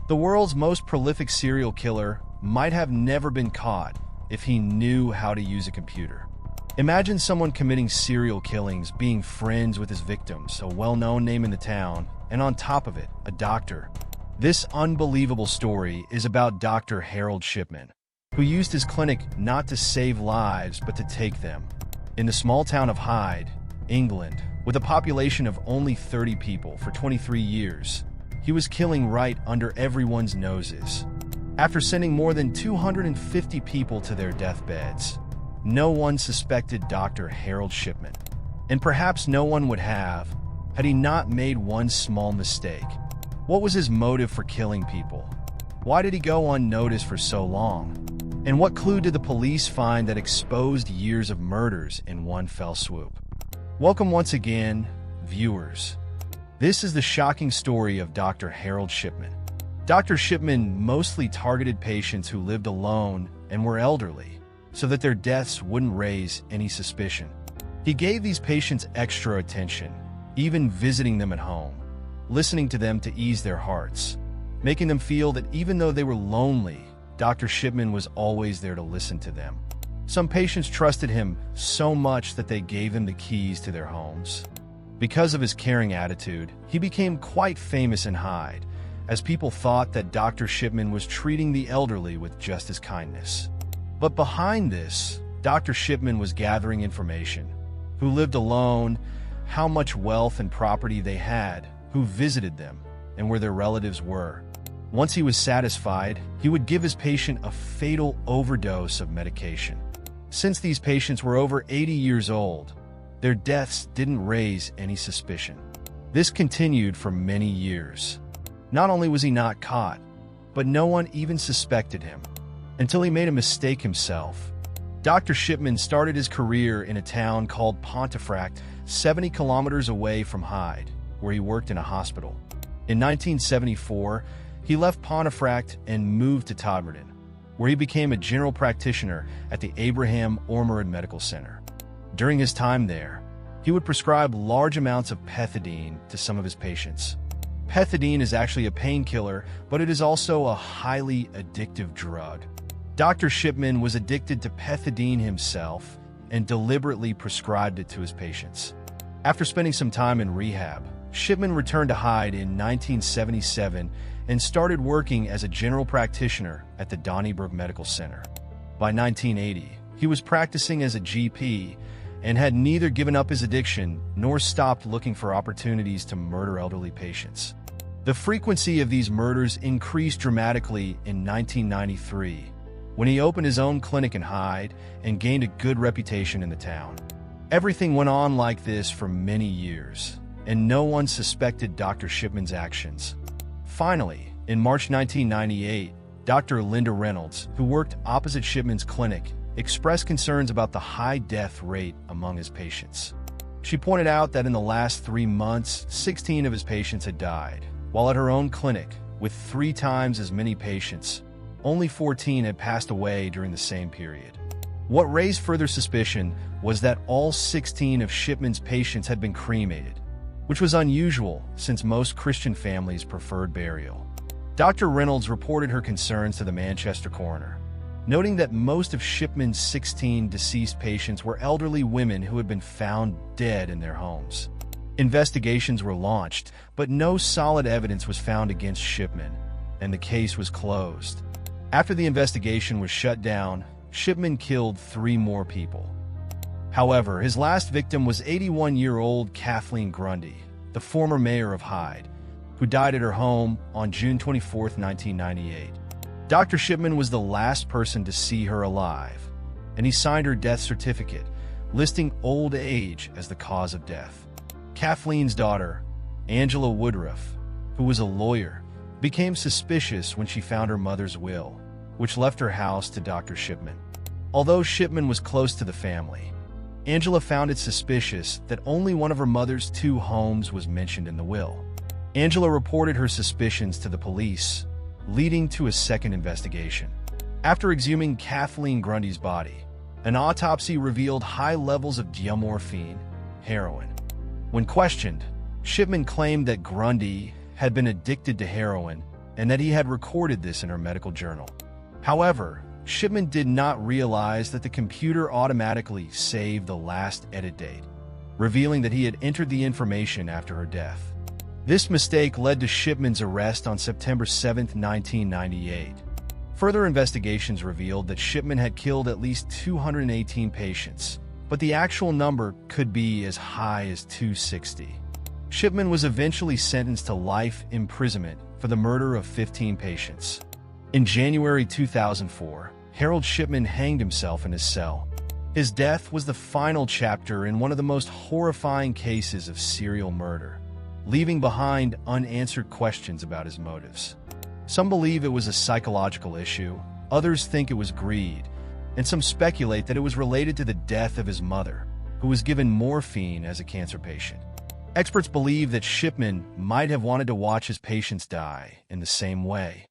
The world's most prolific serial killer might have never been caught if he knew how to use a computer. Imagine someone committing serial killings being friends with his victims, a well-known name in the town, and on top of it, a doctor. This unbelievable story is about Dr. Harold Shipman, who used his clinic not to save lives but to take them. In the small town of Hyde, England, with a population of only 30 people for 23 years, he was killing right under everyone's noses. After sending more than 250 people to their deathbeds, no one suspected Dr. Harold Shipman. And perhaps no one would have had he not made one small mistake. What was his motive for killing people? Why did he go unnoticed for so long? And what clue did the police find that exposed years of murders in one fell swoop? Welcome once again, viewers. This is the shocking story of Dr. Harold Shipman. Dr. Shipman mostly targeted patients who lived alone and were elderly, so that their deaths wouldn't raise any suspicion. He gave these patients extra attention, even visiting them at home, listening to them to ease their hearts, making them feel that even though they were lonely, Dr. Shipman was always there to listen to them. Some patients trusted him so much that they gave him the keys to their homes. Because of his caring attitude, he became quite famous in Hyde, as people thought that Dr. Shipman was treating the elderly with just his kindness. But behind this, Dr. Shipman was gathering information: who lived alone, how much wealth and property they had, who visited them, and where their relatives were. Once he was satisfied, he would give his patient a fatal overdose of medication. Since these patients were over 80 years old, their deaths didn't raise any suspicion. This continued for many years. Not only was he not caught, but no one even suspected him, until he made a mistake himself. Dr. Shipman started his career in a town called Pontefract, 70 kilometers away from Hyde, where he worked in a hospital. In 1974, he left Pontefract and moved to Todmorden, where he became a general practitioner at the Abraham Ormerod Medical Center. During his time there, he would prescribe large amounts of pethidine to some of his patients. Pethidine is actually a painkiller, but it is also a highly addictive drug. Dr. Shipman was addicted to pethidine himself and deliberately prescribed it to his patients. After spending some time in rehab, Shipman returned to Hyde in 1977 and started working as a general practitioner at the Donnybrook Medical Center. By 1980, he was practicing as a GP and had neither given up his addiction nor stopped looking for opportunities to murder elderly patients. The frequency of these murders increased dramatically in 1993, when he opened his own clinic in Hyde and gained a good reputation in the town. Everything went on like this for many years, and no one suspected Dr. Shipman's actions. Finally, in March 1998, Dr. Linda Reynolds, who worked opposite Shipman's clinic, expressed concerns about the high death rate among his patients. She pointed out that in the last 3 months, 16 of his patients had died, while at her own clinic, with 3 times as many patients, only 14 had passed away during the same period. What raised further suspicion was that all 16 of Shipman's patients had been cremated, which was unusual since most Christian families preferred burial. Dr. Reynolds reported her concerns to the Manchester coroner, noting that most of Shipman's 16 deceased patients were elderly women who had been found dead in their homes. Investigations were launched, but no solid evidence was found against Shipman, and the case was closed. After the investigation was shut down, Shipman killed 3 more people. However, his last victim was 81-year-old Kathleen Grundy, the former mayor of Hyde, who died at her home on June 24, 1998. Dr. Shipman was the last person to see her alive, and he signed her death certificate, listing old age as the cause of death. Kathleen's daughter, Angela Woodruff, who was a lawyer, became suspicious when she found her mother's will, which left her house to Dr. Shipman. Although Shipman was close to the family, Angela found it suspicious that only one of her mother's 2 homes was mentioned in the will. Angela reported her suspicions to the police, leading to a second investigation. After exhuming Kathleen Grundy's body, an autopsy revealed high levels of diamorphine, heroin. When questioned, Shipman claimed that Grundy had been addicted to heroin and that he had recorded this in her medical journal. However, Shipman did not realize that the computer automatically saved the last edit date, revealing that he had entered the information after her death. This mistake led to Shipman's arrest on September 7, 1998. Further investigations revealed that Shipman had killed at least 218 patients, but the actual number could be as high as 260. Shipman was eventually sentenced to life imprisonment for the murder of 15 patients. In January 2004, Harold Shipman hanged himself in his cell. His death was the final chapter in one of the most horrifying cases of serial murder, leaving behind unanswered questions about his motives. Some believe it was a psychological issue, others think it was greed, and some speculate that it was related to the death of his mother, who was given morphine as a cancer patient. Experts believe that Shipman might have wanted to watch his patients die in the same way.